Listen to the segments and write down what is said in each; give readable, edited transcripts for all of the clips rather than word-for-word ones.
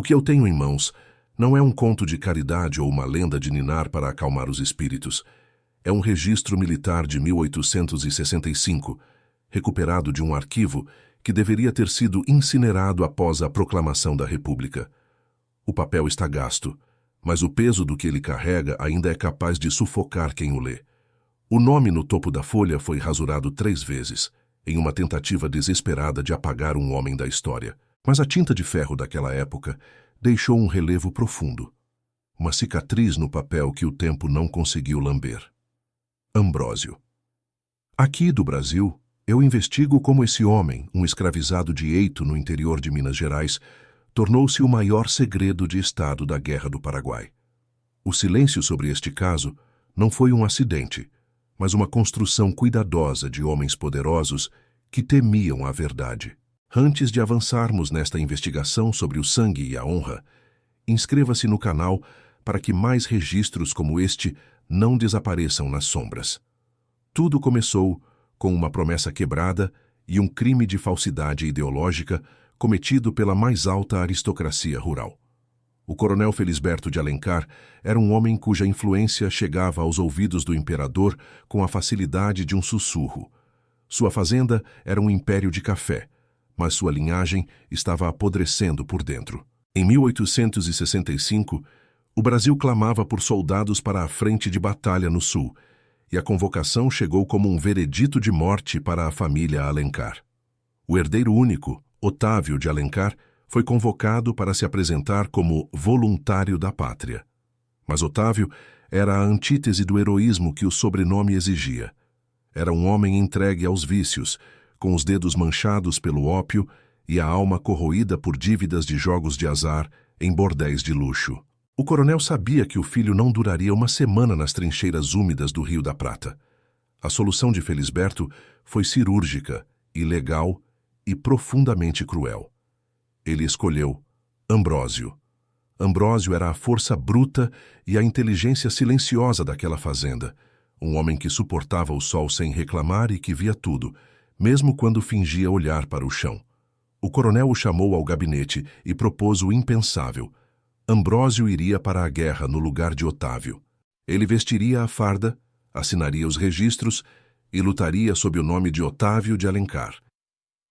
que eu tenho em mãos não é um conto de caridade ou uma lenda de ninar para acalmar os espíritos. É um registro militar de 1865, recuperado de um arquivo que deveria ter sido incinerado após a proclamação da República. O papel está gasto, mas o peso do que ele carrega ainda é capaz de sufocar quem o lê. O nome no topo da folha foi rasurado 3 vezes, em uma tentativa desesperada de apagar um homem da história. Mas a tinta de ferro daquela época deixou um relevo profundo, uma cicatriz no papel que o tempo não conseguiu lamber. Ambrósio. Aqui do Brasil, eu investigo como esse homem, um escravizado de Eito no interior de Minas Gerais, tornou-se o maior segredo de Estado da Guerra do Paraguai. O silêncio sobre este caso não foi um acidente, mas uma construção cuidadosa de homens poderosos que temiam a verdade. Antes de avançarmos nesta investigação sobre o sangue e a honra, inscreva-se no canal para que mais registros como este não desapareçam nas sombras. Tudo começou com uma promessa quebrada e um crime de falsidade ideológica cometido pela mais alta aristocracia rural. O coronel Felisberto de Alencar era um homem cuja influência chegava aos ouvidos do imperador com a facilidade de um sussurro. Sua fazenda era um império de café, mas sua linhagem estava apodrecendo por dentro. Em 1865, o Brasil clamava por soldados para a frente de batalha no sul, e a convocação chegou como um veredito de morte para a família Alencar. O herdeiro único, Otávio de Alencar, foi convocado para se apresentar como voluntário da pátria. Mas Otávio era a antítese do heroísmo que o sobrenome exigia. Era um homem entregue aos vícios, com os dedos manchados pelo ópio e a alma corroída por dívidas de jogos de azar em bordéis de luxo. O coronel sabia que o filho não duraria uma semana nas trincheiras úmidas do Rio da Prata. A solução de Felisberto foi cirúrgica, ilegal e profundamente cruel. Ele escolheu Ambrósio. Ambrósio era a força bruta e a inteligência silenciosa daquela fazenda, um homem que suportava o sol sem reclamar e que via tudo, mesmo quando fingia olhar para o chão. O coronel o chamou ao gabinete e propôs o impensável. Ambrósio iria para a guerra no lugar de Otávio. Ele vestiria a farda, assinaria os registros e lutaria sob o nome de Otávio de Alencar.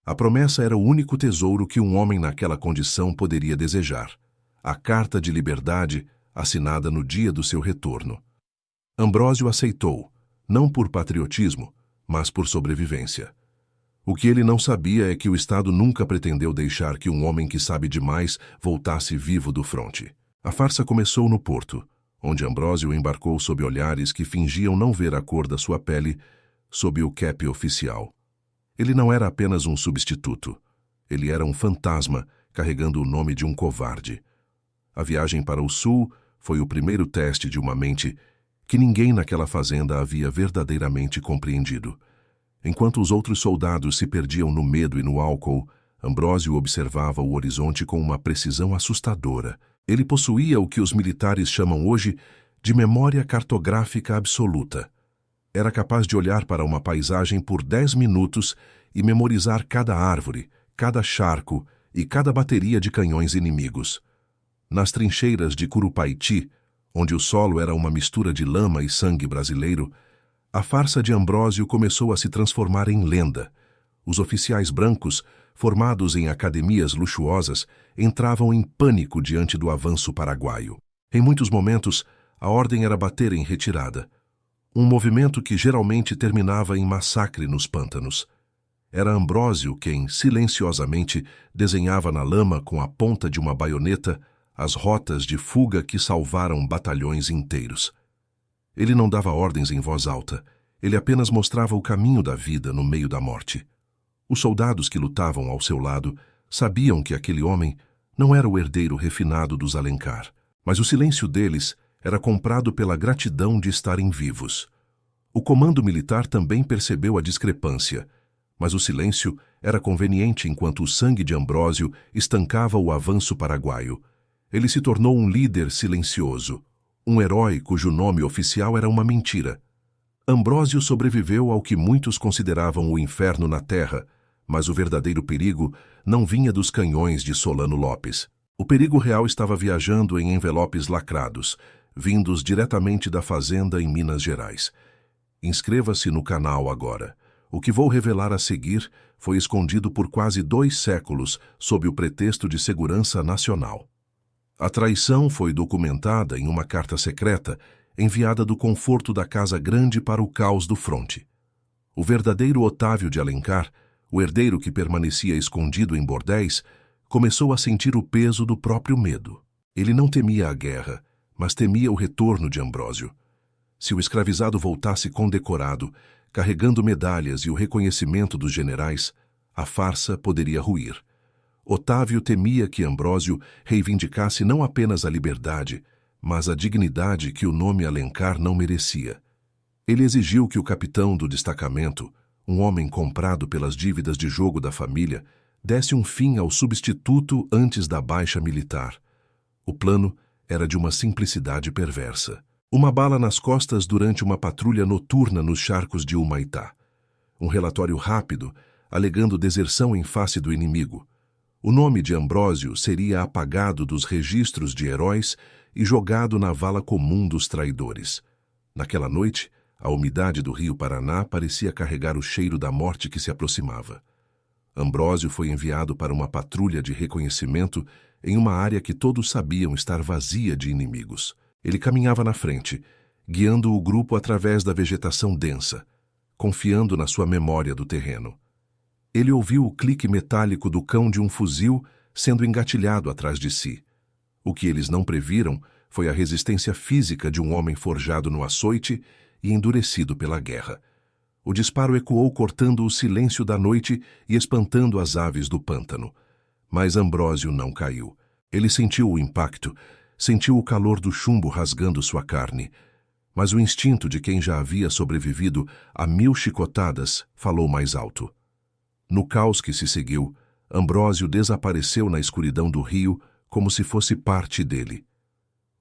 A promessa era o único tesouro que um homem naquela condição poderia desejar. A carta de liberdade assinada no dia do seu retorno. Ambrósio aceitou, não por patriotismo, mas por sobrevivência. O que ele não sabia é que o Estado nunca pretendeu deixar que um homem que sabe demais voltasse vivo do fronte. A farsa começou no porto, onde Ambrósio embarcou sob olhares que fingiam não ver a cor da sua pele sob o cap oficial. Ele não era apenas um substituto. Ele era um fantasma carregando o nome de um covarde. A viagem para o sul foi o primeiro teste de uma mente que ninguém naquela fazenda havia verdadeiramente compreendido. Enquanto os outros soldados se perdiam no medo e no álcool, Ambrósio observava o horizonte com uma precisão assustadora. Ele possuía o que os militares chamam hoje de memória cartográfica absoluta. Era capaz de olhar para uma paisagem por 10 minutos e memorizar cada árvore, cada charco e cada bateria de canhões inimigos. Nas trincheiras de Curupaiti, onde o solo era uma mistura de lama e sangue brasileiro, a farsa de Ambrósio começou a se transformar em lenda. Os oficiais brancos, formados em academias luxuosas, entravam em pânico diante do avanço paraguaio. Em muitos momentos, a ordem era bater em retirada. Um movimento que geralmente terminava em massacre nos pântanos. Era Ambrósio quem, silenciosamente, desenhava na lama com a ponta de uma baioneta as rotas de fuga que salvaram batalhões inteiros. Ele não dava ordens em voz alta, ele apenas mostrava o caminho da vida no meio da morte. Os soldados que lutavam ao seu lado sabiam que aquele homem não era o herdeiro refinado dos Alencar, mas o silêncio deles era comprado pela gratidão de estarem vivos. O comando militar também percebeu a discrepância, mas o silêncio era conveniente enquanto o sangue de Ambrósio estancava o avanço paraguaio. Ele se tornou um líder silencioso, um herói cujo nome oficial era uma mentira. Ambrósio sobreviveu ao que muitos consideravam o inferno na terra, mas o verdadeiro perigo não vinha dos canhões de Solano Lopes. O perigo real estava viajando em envelopes lacrados, vindos diretamente da fazenda em Minas Gerais. Inscreva-se no canal agora. O que vou revelar a seguir foi escondido por quase 2 séculos sob o pretexto de segurança nacional. A traição foi documentada em uma carta secreta enviada do conforto da Casa Grande para o caos do fronte. O verdadeiro Otávio de Alencar, o herdeiro que permanecia escondido em bordéis, começou a sentir o peso do próprio medo. Ele não temia a guerra, mas temia o retorno de Ambrósio. Se o escravizado voltasse condecorado, carregando medalhas e o reconhecimento dos generais, a farsa poderia ruir. Otávio temia que Ambrósio reivindicasse não apenas a liberdade, mas a dignidade que o nome Alencar não merecia. Ele exigiu que o capitão do destacamento, um homem comprado pelas dívidas de jogo da família, desse um fim ao substituto antes da baixa militar. O plano era de uma simplicidade perversa. Uma bala nas costas durante uma patrulha noturna nos charcos de Humaitá. Um relatório rápido, alegando deserção em face do inimigo. O nome de Ambrósio seria apagado dos registros de heróis e jogado na vala comum dos traidores. Naquela noite, a umidade do rio Paraná parecia carregar o cheiro da morte que se aproximava. Ambrósio foi enviado para uma patrulha de reconhecimento em uma área que todos sabiam estar vazia de inimigos. Ele caminhava na frente, guiando o grupo através da vegetação densa, confiando na sua memória do terreno. Ele ouviu o clique metálico do cão de um fuzil sendo engatilhado atrás de si. O que eles não previram foi a resistência física de um homem forjado no açoite e endurecido pela guerra. O disparo ecoou cortando o silêncio da noite e espantando as aves do pântano. Mas Ambrósio não caiu. Ele sentiu o impacto, sentiu o calor do chumbo rasgando sua carne. Mas o instinto de quem já havia sobrevivido a 1000 chicotadas falou mais alto. No caos que se seguiu, Ambrósio desapareceu na escuridão do rio como se fosse parte dele.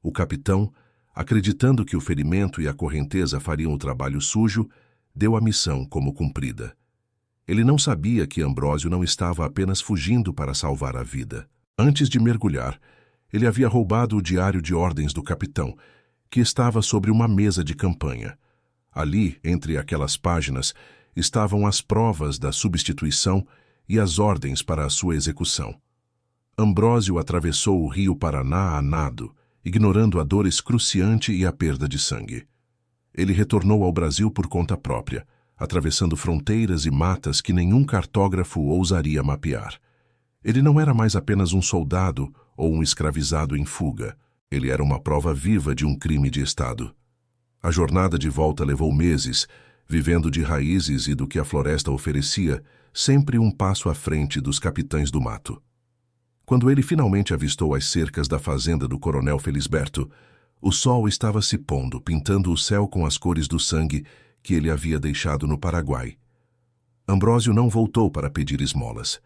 O capitão, acreditando que o ferimento e a correnteza fariam o trabalho sujo, deu a missão como cumprida. Ele não sabia que Ambrósio não estava apenas fugindo para salvar a vida. Antes de mergulhar, ele havia roubado o diário de ordens do capitão, que estava sobre uma mesa de campanha. Ali, entre aquelas páginas, estavam as provas da substituição e as ordens para a sua execução. Ambrósio atravessou o rio Paraná a nado, ignorando a dor excruciante e a perda de sangue. Ele retornou ao Brasil por conta própria, atravessando fronteiras e matas que nenhum cartógrafo ousaria mapear. Ele não era mais apenas um soldado ou um escravizado em fuga. Ele era uma prova viva de um crime de Estado. A jornada de volta levou meses, vivendo de raízes e do que a floresta oferecia, sempre um passo à frente dos capitães do mato. Quando ele finalmente avistou as cercas da fazenda do coronel Felisberto, o sol estava se pondo, pintando o céu com as cores do sangue que ele havia deixado no Paraguai. Ambrósio não voltou para pedir esmolas.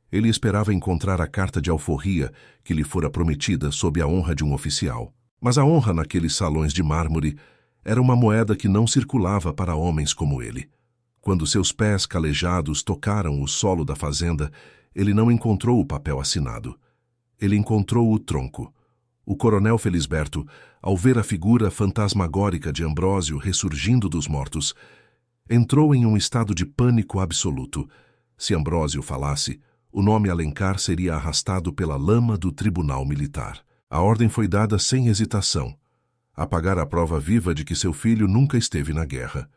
Ele esperava encontrar a carta de alforria que lhe fora prometida sob a honra de um oficial. Mas a honra naqueles salões de mármore era uma moeda que não circulava para homens como ele. Quando seus pés calejados tocaram o solo da fazenda, ele não encontrou o papel assinado. Ele encontrou o tronco. O coronel Felisberto, ao ver a figura fantasmagórica de Ambrósio ressurgindo dos mortos, entrou em um estado de pânico absoluto. Se Ambrósio falasse, o nome Alencar seria arrastado pela lama do tribunal militar. A ordem foi dada sem hesitação: apagar a prova viva de que seu filho nunca esteve na guerra.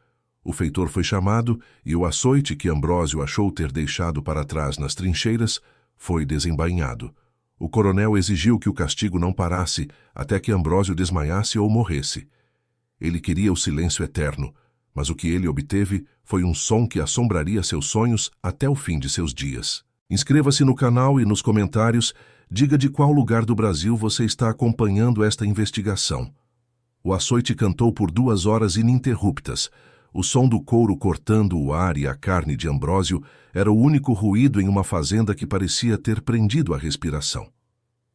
O feitor foi chamado e o açoite que Ambrósio achou ter deixado para trás nas trincheiras foi desembainhado. O coronel exigiu que o castigo não parasse até que Ambrósio desmaiasse ou morresse. Ele queria o silêncio eterno, mas o que ele obteve foi um som que assombraria seus sonhos até o fim de seus dias. Inscreva-se no canal e nos comentários diga de qual lugar do Brasil você está acompanhando esta investigação. O açoite cantou por 2 horas ininterruptas. O som do couro cortando o ar e a carne de Ambrósio era o único ruído em uma fazenda que parecia ter prendido a respiração.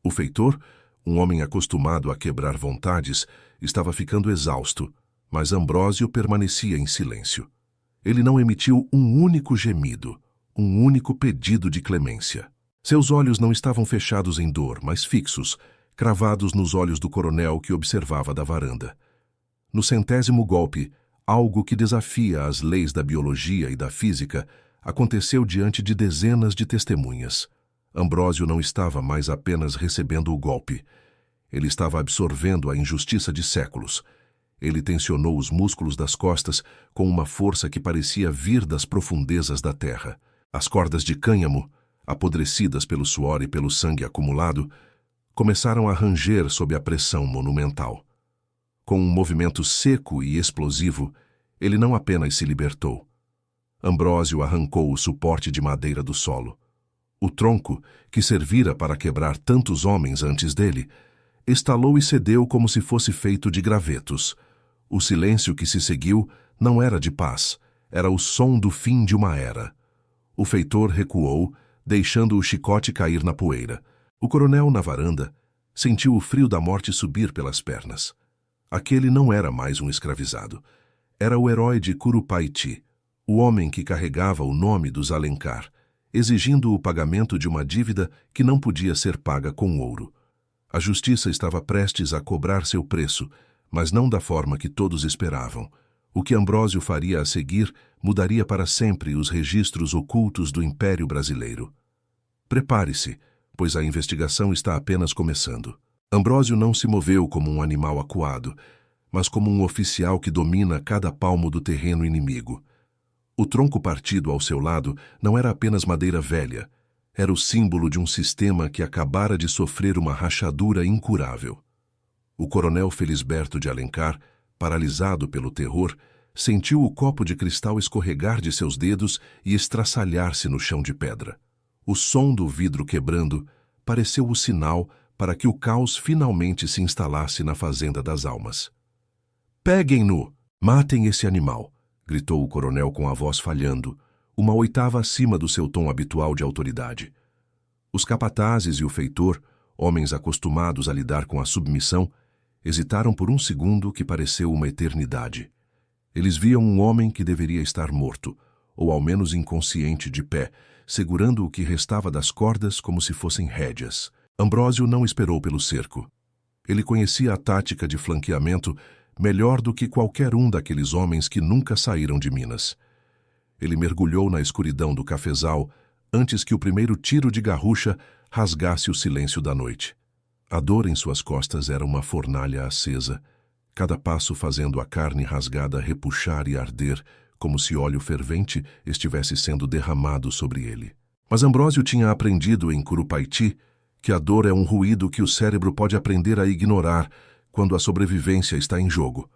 O feitor, um homem acostumado a quebrar vontades, estava ficando exausto, mas Ambrósio permanecia em silêncio. Ele não emitiu um único gemido, um único pedido de clemência. Seus olhos não estavam fechados em dor, mas fixos, cravados nos olhos do coronel que observava da varanda. No 100º golpe, algo que desafia as leis da biologia e da física aconteceu diante de dezenas de testemunhas. Ambrósio não estava mais apenas recebendo o golpe. Ele estava absorvendo a injustiça de séculos. Ele tensionou os músculos das costas com uma força que parecia vir das profundezas da terra. As cordas de cânhamo, apodrecidas pelo suor e pelo sangue acumulado, começaram a ranger sob a pressão monumental. Com um movimento seco e explosivo, ele não apenas se libertou. Ambrósio arrancou o suporte de madeira do solo. O tronco, que servira para quebrar tantos homens antes dele, estalou e cedeu como se fosse feito de gravetos. O silêncio que se seguiu não era de paz, era o som do fim de uma era. O feitor recuou, deixando o chicote cair na poeira. O coronel, na varanda, sentiu o frio da morte subir pelas pernas. Aquele não era mais um escravizado. Era o herói de Curupaiti, o homem que carregava o nome dos Alencar, exigindo o pagamento de uma dívida que não podia ser paga com ouro. A justiça estava prestes a cobrar seu preço, mas não da forma que todos esperavam. O que Ambrósio faria a seguir mudaria para sempre os registros ocultos do Império Brasileiro. Prepare-se, pois a investigação está apenas começando. Ambrósio não se moveu como um animal acuado, mas como um oficial que domina cada palmo do terreno inimigo. O tronco partido ao seu lado não era apenas madeira velha, era o símbolo de um sistema que acabara de sofrer uma rachadura incurável. O coronel Felisberto de Alencar, paralisado pelo terror, sentiu o copo de cristal escorregar de seus dedos e estraçalhar-se no chão de pedra. O som do vidro quebrando pareceu o sinal para que o caos finalmente se instalasse na Fazenda das Almas. «Peguem-no! Matem esse animal!» gritou o coronel com a voz falhando, uma oitava acima do seu tom habitual de autoridade. Os capatazes e o feitor, homens acostumados a lidar com a submissão, hesitaram por um segundo que pareceu uma eternidade. Eles viam um homem que deveria estar morto, ou ao menos inconsciente de pé, segurando o que restava das cordas como se fossem rédeas. Ambrósio não esperou pelo cerco. Ele conhecia a tática de flanqueamento melhor do que qualquer um daqueles homens que nunca saíram de Minas. Ele mergulhou na escuridão do cafezal antes que o primeiro tiro de garrucha rasgasse o silêncio da noite. A dor em suas costas era uma fornalha acesa, cada passo fazendo a carne rasgada repuxar e arder, como se óleo fervente estivesse sendo derramado sobre ele. Mas Ambrósio tinha aprendido em Curupaiti que a dor é um ruído que o cérebro pode aprender a ignorar quando a sobrevivência está em jogo.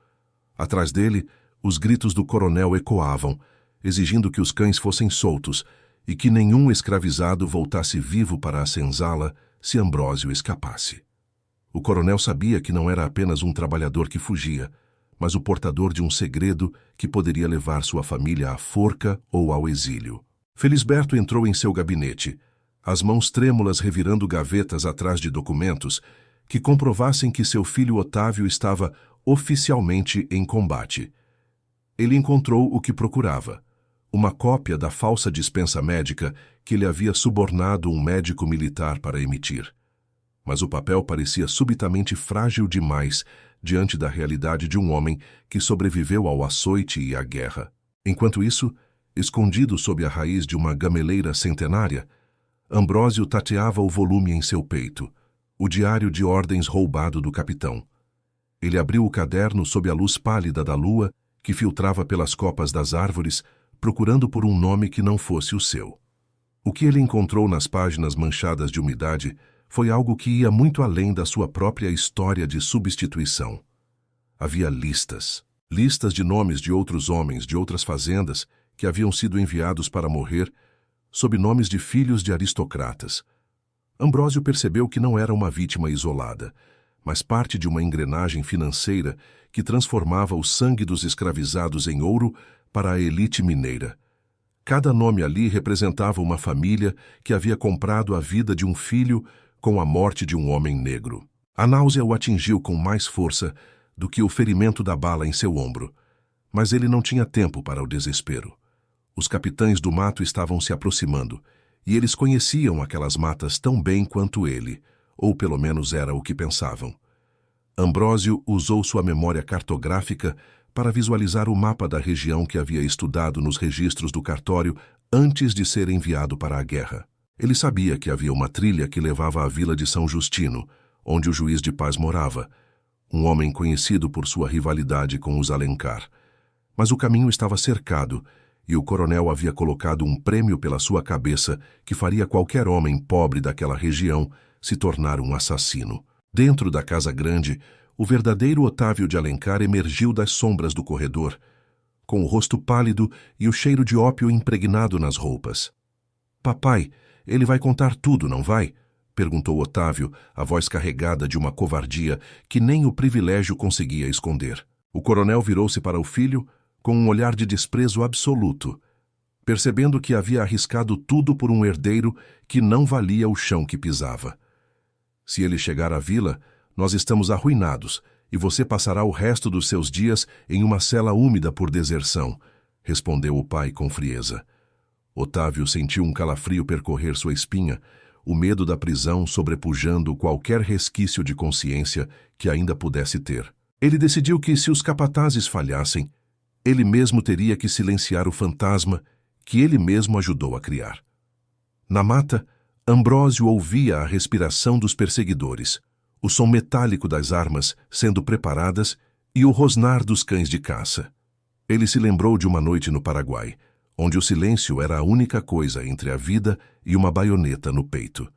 Atrás dele, os gritos do coronel ecoavam, exigindo que os cães fossem soltos e que nenhum escravizado voltasse vivo para a senzala se Ambrósio escapasse. O coronel sabia que não era apenas um trabalhador que fugia, mas o portador de um segredo que poderia levar sua família à forca ou ao exílio. Felisberto entrou em seu gabinete, as mãos trêmulas revirando gavetas atrás de documentos que comprovassem que seu filho Otávio estava oficialmente em combate. Ele encontrou o que procurava, uma cópia da falsa dispensa médica que lhe havia subornado um médico militar para emitir. Mas o papel parecia subitamente frágil demais diante da realidade de um homem que sobreviveu ao açoite e à guerra. Enquanto isso, escondido sob a raiz de uma gameleira centenária, Ambrósio tateava o volume em seu peito, o diário de ordens roubado do capitão. Ele abriu o caderno sob a luz pálida da lua que filtrava pelas copas das árvores, procurando por um nome que não fosse o seu. O que ele encontrou nas páginas manchadas de umidade foi algo que ia muito além da sua própria história de substituição. Havia listas de nomes de outros homens de outras fazendas que haviam sido enviados para morrer sob nomes de filhos de aristocratas. Ambrósio percebeu que não era uma vítima isolada, mas parte de uma engrenagem financeira que transformava o sangue dos escravizados em ouro para a elite mineira. Cada nome ali representava uma família que havia comprado a vida de um filho com a morte de um homem negro. A náusea o atingiu com mais força do que o ferimento da bala em seu ombro, mas ele não tinha tempo para o desespero. Os capitães do mato estavam se aproximando, e eles conheciam aquelas matas tão bem quanto ele, ou pelo menos era o que pensavam. Ambrósio usou sua memória cartográfica para visualizar o mapa da região que havia estudado nos registros do cartório antes de ser enviado para a guerra. Ele sabia que havia uma trilha que levava à vila de São Justino, onde o juiz de paz morava, um homem conhecido por sua rivalidade com os Alencar. Mas o caminho estava cercado, e o coronel havia colocado um prêmio pela sua cabeça que faria qualquer homem pobre daquela região se tornar um assassino. Dentro da casa grande, o verdadeiro Otávio de Alencar emergiu das sombras do corredor, com o rosto pálido e o cheiro de ópio impregnado nas roupas. "Papai, ele vai contar tudo, não vai?" perguntou Otávio, a voz carregada de uma covardia que nem o privilégio conseguia esconder. O coronel virou-se para o filho com um olhar de desprezo absoluto, percebendo que havia arriscado tudo por um herdeiro que não valia o chão que pisava. "Se ele chegar à vila, nós estamos arruinados, e você passará o resto dos seus dias em uma cela úmida por deserção", respondeu o pai com frieza. Otávio sentiu um calafrio percorrer sua espinha, o medo da prisão sobrepujando qualquer resquício de consciência que ainda pudesse ter. Ele decidiu que, se os capatazes falhassem, ele mesmo teria que silenciar o fantasma que ele mesmo ajudou a criar. Na mata, Ambrósio ouvia a respiração dos perseguidores, o som metálico das armas sendo preparadas e o rosnar dos cães de caça. Ele se lembrou de uma noite no Paraguai, onde o silêncio era a única coisa entre a vida e uma baioneta no peito.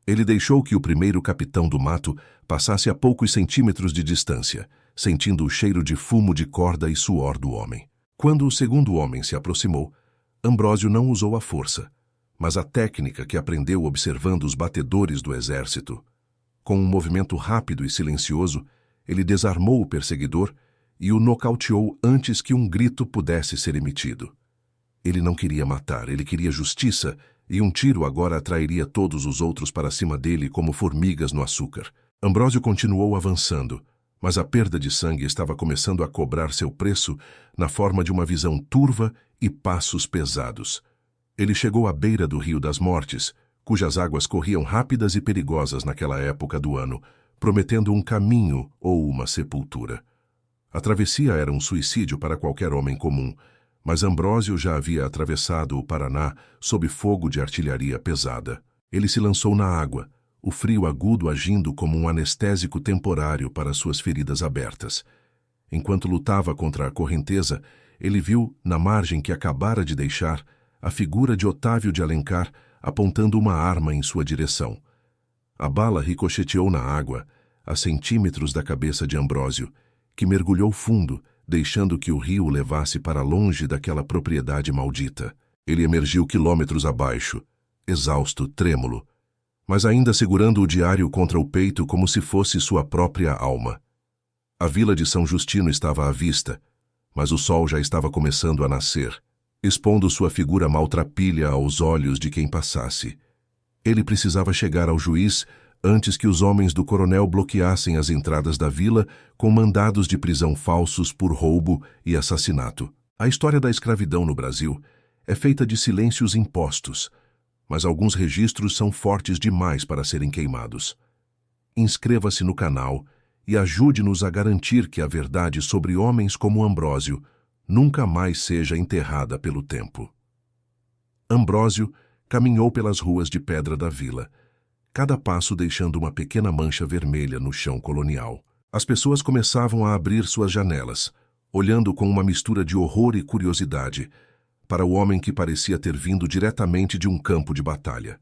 Ele deixou que o primeiro capitão do mato passasse a poucos centímetros de distância, sentindo o cheiro de fumo de corda e suor do homem. Quando o segundo homem se aproximou, Ambrósio não usou a força, mas a técnica que aprendeu observando os batedores do exército. Com um movimento rápido e silencioso, ele desarmou o perseguidor e o nocauteou antes que um grito pudesse ser emitido. Ele não queria matar, ele queria justiça, e um tiro agora atrairia todos os outros para cima dele como formigas no açúcar. Ambrósio continuou avançando, mas a perda de sangue estava começando a cobrar seu preço na forma de uma visão turva e passos pesados. Ele chegou à beira do Rio das Mortes, cujas águas corriam rápidas e perigosas naquela época do ano, prometendo um caminho ou uma sepultura. A travessia era um suicídio para qualquer homem comum, mas Ambrósio já havia atravessado o Paraná sob fogo de artilharia pesada. Ele se lançou na água, o frio agudo agindo como um anestésico temporário para suas feridas abertas. Enquanto lutava contra a correnteza, ele viu, na margem que acabara de deixar, a figura de Otávio de Alencar apontando uma arma em sua direção. A bala ricocheteou na água, a centímetros da cabeça de Ambrósio, que mergulhou fundo, deixando que o rio o levasse para longe daquela propriedade maldita. Ele emergiu quilômetros abaixo, exausto, trêmulo, mas ainda segurando o diário contra o peito como se fosse sua própria alma. A vila de São Justino estava à vista, mas o sol já estava começando a nascer, expondo sua figura maltrapilha aos olhos de quem passasse. Ele precisava chegar ao juiz antes que os homens do coronel bloqueassem as entradas da vila com mandados de prisão falsos por roubo e assassinato. A história da escravidão no Brasil é feita de silêncios impostos, mas alguns registros são fortes demais para serem queimados. Inscreva-se no canal e ajude-nos a garantir que a verdade sobre homens como Ambrósio nunca mais seja enterrada pelo tempo. Ambrósio caminhou pelas ruas de pedra da vila, cada passo deixando uma pequena mancha vermelha no chão colonial. As pessoas começavam a abrir suas janelas, olhando com uma mistura de horror e curiosidade para o homem que parecia ter vindo diretamente de um campo de batalha.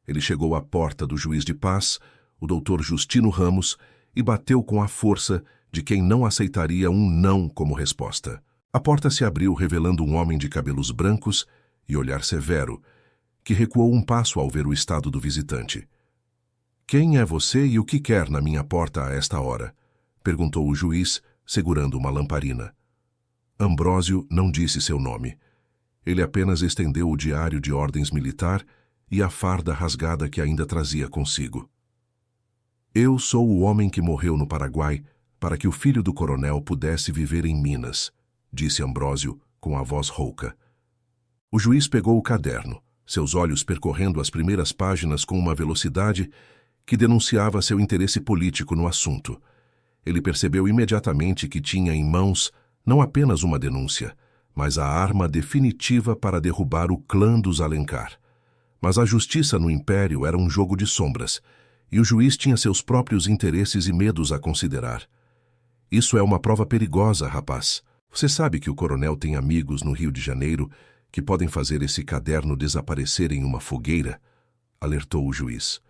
Ele chegou à porta do juiz de paz, o doutor Justino Ramos, e bateu com a força de quem não aceitaria um não como resposta. A porta se abriu revelando um homem de cabelos brancos e olhar severo, que recuou um passo ao ver o estado do visitante. "Quem é você e o que quer na minha porta a esta hora?" perguntou o juiz, segurando uma lamparina. Ambrósio não disse seu nome. Ele apenas estendeu o diário de ordens militar e a farda rasgada que ainda trazia consigo. "Eu sou o homem que morreu no Paraguai para que o filho do coronel pudesse viver em Minas", disse Ambrósio com a voz rouca. O juiz pegou o caderno, seus olhos percorrendo as primeiras páginas com uma velocidade que denunciava seu interesse político no assunto. Ele percebeu imediatamente que tinha em mãos não apenas uma denúncia, mas a arma definitiva para derrubar o clã dos Alencar. Mas a justiça no Império era um jogo de sombras, e o juiz tinha seus próprios interesses e medos a considerar. Isso é uma prova perigosa, rapaz. Você sabe que o coronel tem amigos no Rio de Janeiro que podem fazer esse caderno desaparecer em uma fogueira? Alertou o juiz.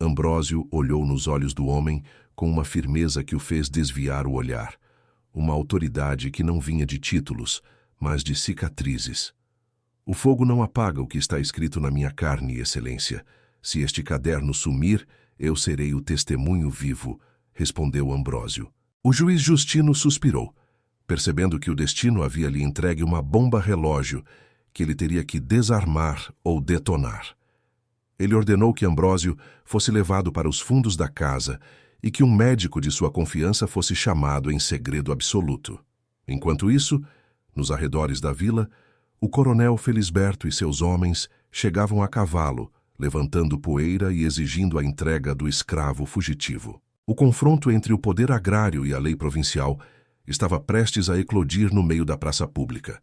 Ambrósio olhou nos olhos do homem com uma firmeza que o fez desviar o olhar. Uma autoridade que não vinha de títulos, mas de cicatrizes. O fogo não apaga o que está escrito na minha carne, Excelência. Se este caderno sumir, eu serei o testemunho vivo, respondeu Ambrósio. O juiz Justino suspirou, percebendo que o destino havia lhe entregue uma bomba-relógio que ele teria que desarmar ou detonar. Ele ordenou que Ambrósio fosse levado para os fundos da casa e que um médico de sua confiança fosse chamado em segredo absoluto. Enquanto isso, nos arredores da vila, o coronel Felisberto e seus homens chegavam a cavalo, levantando poeira e exigindo a entrega do escravo fugitivo. O confronto entre o poder agrário e a lei provincial estava prestes a eclodir no meio da praça pública.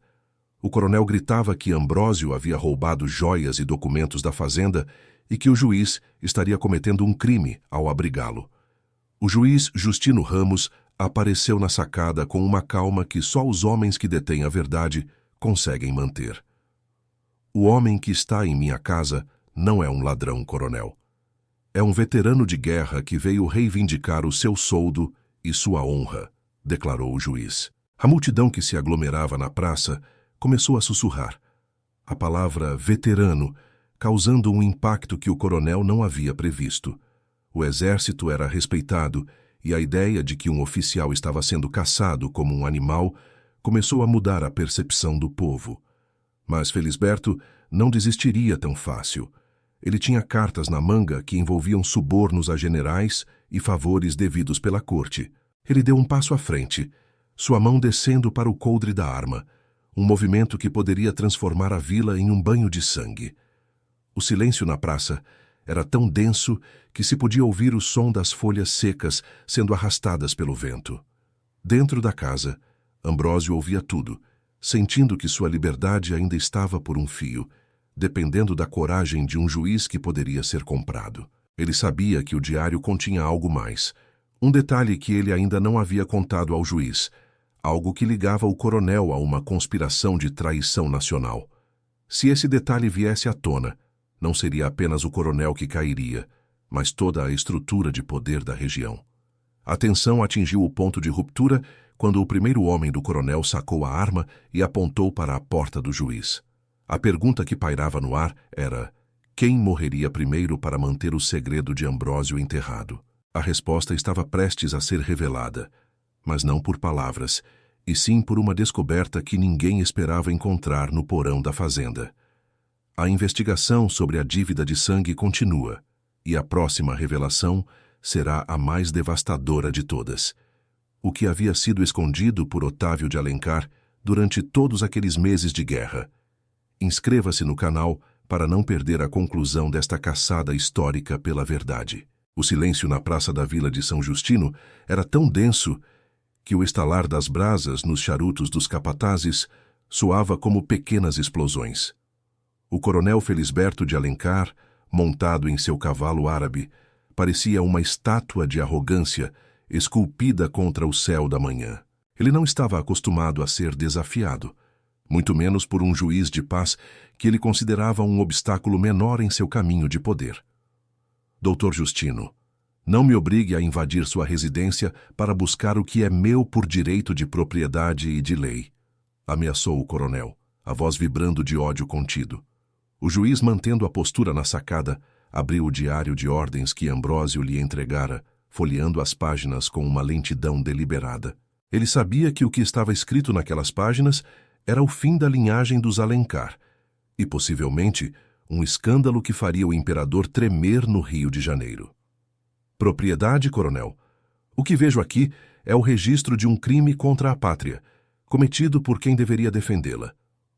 O coronel gritava que Ambrósio havia roubado joias e documentos da fazenda e que o juiz estaria cometendo um crime ao abrigá-lo. O juiz Justino Ramos apareceu na sacada com uma calma que só os homens que detêm a verdade conseguem manter. O homem que está em minha casa não é um ladrão, coronel. É um veterano de guerra que veio reivindicar o seu soldo e sua honra, declarou o juiz. A multidão que se aglomerava na praça começou a sussurrar. A palavra veterano causando um impacto que o coronel não havia previsto. O exército era respeitado e a ideia de que um oficial estava sendo caçado como um animal começou a mudar a percepção do povo. Mas Felisberto não desistiria tão fácil. Ele tinha cartas na manga que envolviam subornos a generais e favores devidos pela corte. Ele deu um passo à frente, sua mão descendo para o coldre da arma, um movimento que poderia transformar a vila em um banho de sangue. O silêncio na praça era tão denso que se podia ouvir o som das folhas secas sendo arrastadas pelo vento. Dentro da casa, Ambrósio ouvia tudo, sentindo que sua liberdade ainda estava por um fio, dependendo da coragem de um juiz que poderia ser comprado. Ele sabia que o diário continha algo mais, um detalhe que ele ainda não havia contado ao juiz, algo que ligava o coronel a uma conspiração de traição nacional. Se esse detalhe viesse à tona, não seria apenas o coronel que cairia, mas toda a estrutura de poder da região. A tensão atingiu o ponto de ruptura quando o primeiro homem do coronel sacou a arma e apontou para a porta do juiz. A pergunta que pairava no ar era: quem morreria primeiro para manter o segredo de Ambrósio enterrado? A resposta estava prestes a ser revelada, mas não por palavras, e sim por uma descoberta que ninguém esperava encontrar no porão da fazenda. A investigação sobre a dívida de sangue continua, e a próxima revelação será a mais devastadora de todas. O que havia sido escondido por Otávio de Alencar durante todos aqueles meses de guerra. Inscreva-se no canal para não perder a conclusão desta caçada histórica pela verdade. O silêncio na praça da Vila de São Justino era tão denso que o estalar das brasas nos charutos dos capatazes soava como pequenas explosões. O coronel Felisberto de Alencar, montado em seu cavalo árabe, parecia uma estátua de arrogância esculpida contra o céu da manhã. Ele não estava acostumado a ser desafiado, muito menos por um juiz de paz que ele considerava um obstáculo menor em seu caminho de poder. Doutor Justino, não me obrigue a invadir sua residência para buscar o que é meu por direito de propriedade e de lei, ameaçou o coronel, a voz vibrando de ódio contido. O juiz, mantendo a postura na sacada, abriu o diário de ordens que Ambrósio lhe entregara, folheando as páginas com uma lentidão deliberada. Ele sabia que o que estava escrito naquelas páginas era o fim da linhagem dos Alencar, e possivelmente um escândalo que faria o imperador tremer no Rio de Janeiro. Propriedade, coronel. O que vejo aqui é o registro de um crime contra a pátria, cometido por quem deveria defendê-la,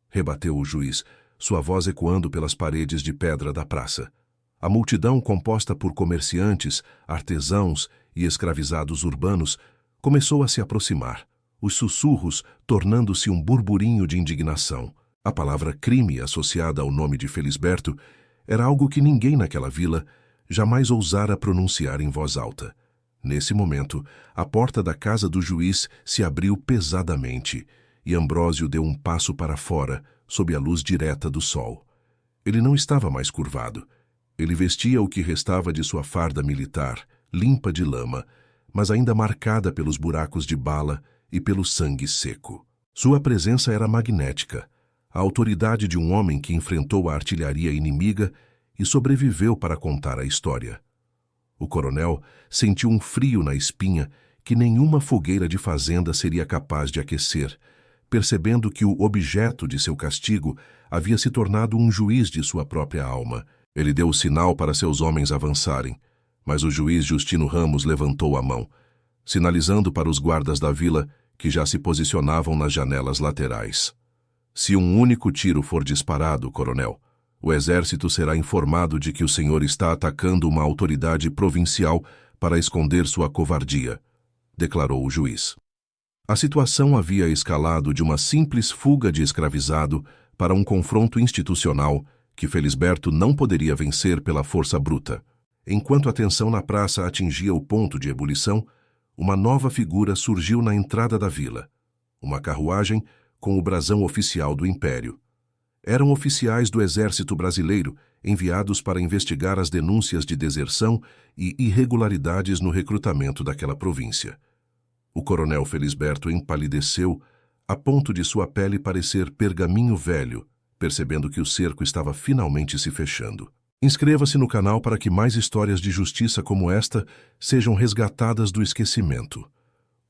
rebateu o juiz, sua voz ecoando pelas paredes de pedra da praça. A multidão, composta por comerciantes, artesãos e escravizados urbanos, começou a se aproximar, os sussurros tornando-se um burburinho de indignação. A palavra crime associada ao nome de Felisberto era algo que ninguém naquela vila jamais ousara pronunciar em voz alta. Nesse momento, a porta da casa do juiz se abriu pesadamente e Ambrósio deu um passo para fora, sob a luz direta do sol. Ele não estava mais curvado. Ele vestia o que restava de sua farda militar, limpa de lama, mas ainda marcada pelos buracos de bala e pelo sangue seco. Sua presença era magnética, a autoridade de um homem que enfrentou a artilharia inimiga e sobreviveu para contar a história. O coronel sentiu um frio na espinha que nenhuma fogueira de fazenda seria capaz de aquecer, percebendo que o objeto de seu castigo havia se tornado um juiz de sua própria alma. Ele deu o sinal para seus homens avançarem, mas o juiz Justino Ramos levantou a mão, sinalizando para os guardas da vila que já se posicionavam nas janelas laterais. Se um único tiro for disparado, coronel, o exército será informado de que o senhor está atacando uma autoridade provincial para esconder sua covardia, declarou o juiz. A situação havia escalado de uma simples fuga de escravizado para um confronto institucional que Felisberto não poderia vencer pela força bruta. Enquanto a tensão na praça atingia o ponto de ebulição, uma nova figura surgiu na entrada da vila. Uma carruagem com o brasão oficial do Império. Eram oficiais do Exército Brasileiro enviados para investigar as denúncias de deserção e irregularidades no recrutamento daquela província. O coronel Felisberto empalideceu a ponto de sua pele parecer pergaminho velho, percebendo que o cerco estava finalmente se fechando. Inscreva-se no canal para que mais histórias de justiça como esta sejam resgatadas do esquecimento.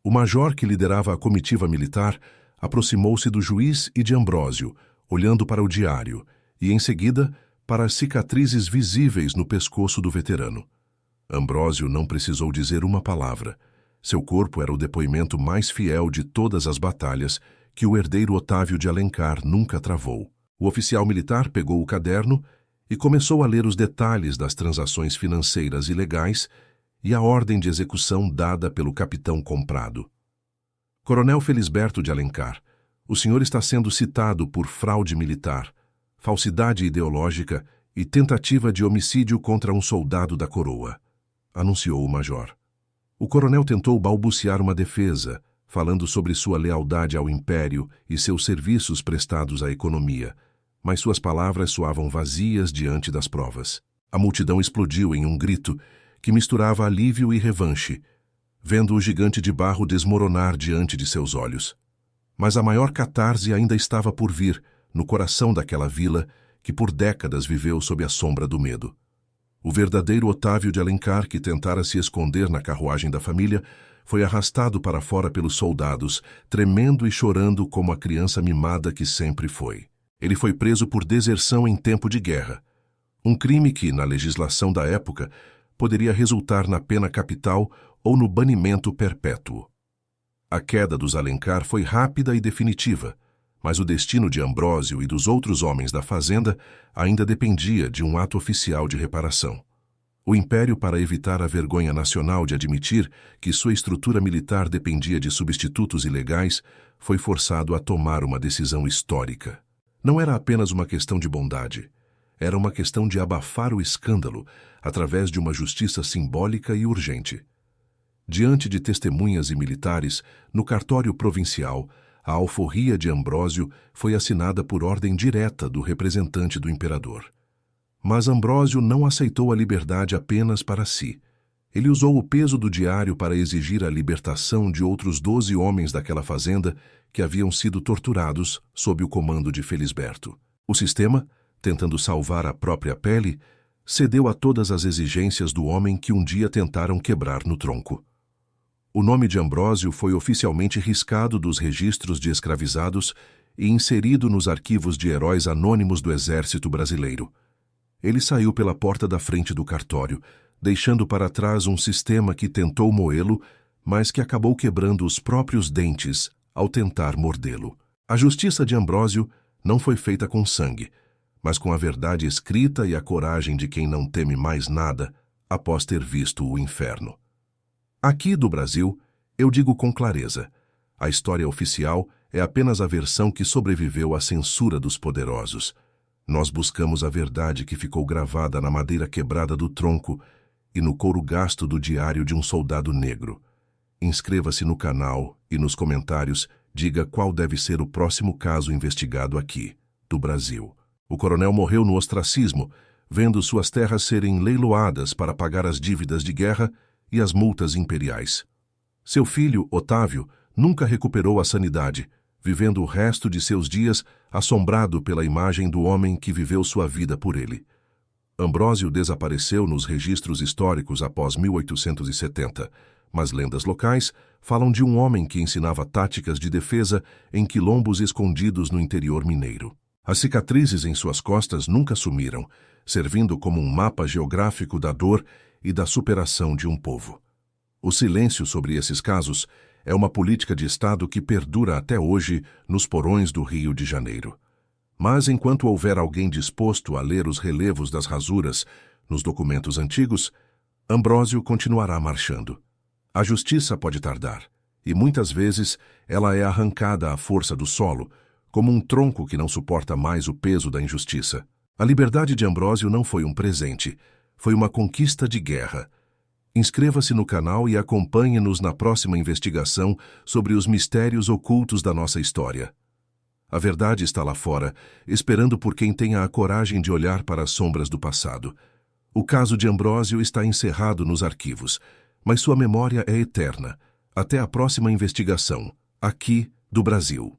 O major que liderava a comitiva militar aproximou-se do juiz e de Ambrósio, olhando para o diário, e em seguida para as cicatrizes visíveis no pescoço do veterano. Ambrósio não precisou dizer uma palavra. Seu corpo era o depoimento mais fiel de todas as batalhas que o herdeiro Otávio de Alencar nunca travou. O oficial militar pegou o caderno e começou a ler os detalhes das transações financeiras ilegais e a ordem de execução dada pelo capitão comprado. Coronel Felisberto de Alencar, o senhor está sendo citado por fraude militar, falsidade ideológica e tentativa de homicídio contra um soldado da coroa, anunciou o major. O coronel tentou balbuciar uma defesa, falando sobre sua lealdade ao império e seus serviços prestados à economia, mas suas palavras soavam vazias diante das provas. A multidão explodiu em um grito que misturava alívio e revanche, vendo o gigante de barro desmoronar diante de seus olhos. Mas a maior catarse ainda estava por vir, no coração daquela vila que por décadas viveu sob a sombra do medo. O verdadeiro Otávio de Alencar, que tentara se esconder na carruagem da família, foi arrastado para fora pelos soldados, tremendo e chorando como a criança mimada que sempre foi. Ele foi preso por deserção em tempo de guerra, um crime que, na legislação da época, poderia resultar na pena capital ou no banimento perpétuo. A queda dos Alencar foi rápida e definitiva, mas o destino de Ambrósio e dos outros homens da fazenda ainda dependia de um ato oficial de reparação. O Império, para evitar a vergonha nacional de admitir que sua estrutura militar dependia de substitutos ilegais, foi forçado a tomar uma decisão histórica. Não era apenas uma questão de bondade, era uma questão de abafar o escândalo através de uma justiça simbólica e urgente. Diante de testemunhas e militares, no cartório provincial, a alforria de Ambrósio foi assinada por ordem direta do representante do imperador. Mas Ambrósio não aceitou a liberdade apenas para si. Ele usou o peso do diário para exigir a libertação de outros 12 homens daquela fazenda que haviam sido torturados sob o comando de Felisberto. O sistema, tentando salvar a própria pele, cedeu a todas as exigências do homem que um dia tentaram quebrar no tronco. O nome de Ambrósio foi oficialmente riscado dos registros de escravizados e inserido nos arquivos de heróis anônimos do Exército Brasileiro. Ele saiu pela porta da frente do cartório, deixando para trás um sistema que tentou moê-lo, mas que acabou quebrando os próprios dentes ao tentar mordê-lo. A justiça de Ambrósio não foi feita com sangue, mas com a verdade escrita e a coragem de quem não teme mais nada após ter visto o inferno. Aqui do Brasil, eu digo com clareza, a história oficial é apenas a versão que sobreviveu à censura dos poderosos. Nós buscamos a verdade que ficou gravada na madeira quebrada do tronco e no couro gasto do diário de um soldado negro. Inscreva-se no canal e nos comentários diga qual deve ser o próximo caso investigado aqui, do Brasil. O coronel morreu no ostracismo, vendo suas terras serem leiloadas para pagar as dívidas de guerra e as multas imperiais. Seu filho, Otávio, nunca recuperou a sanidade, vivendo o resto de seus dias assombrado pela imagem do homem que viveu sua vida por ele. Ambrósio desapareceu nos registros históricos após 1870, mas lendas locais falam de um homem que ensinava táticas de defesa em quilombos escondidos no interior mineiro. As cicatrizes em suas costas nunca sumiram, servindo como um mapa geográfico da dor e da superação de um povo. O silêncio sobre esses casos é uma política de Estado que perdura até hoje nos porões do Rio de Janeiro. Mas enquanto houver alguém disposto a ler os relevos das rasuras nos documentos antigos, Ambrósio continuará marchando. A justiça pode tardar, e muitas vezes ela é arrancada à força do solo, como um tronco que não suporta mais o peso da injustiça. A liberdade de Ambrósio não foi um presente, foi uma conquista de guerra. Inscreva-se no canal e acompanhe-nos na próxima investigação sobre os mistérios ocultos da nossa história. A verdade está lá fora, esperando por quem tenha a coragem de olhar para as sombras do passado. O caso de Ambrósio está encerrado nos arquivos, mas sua memória é eterna. Até a próxima investigação, aqui do Brasil.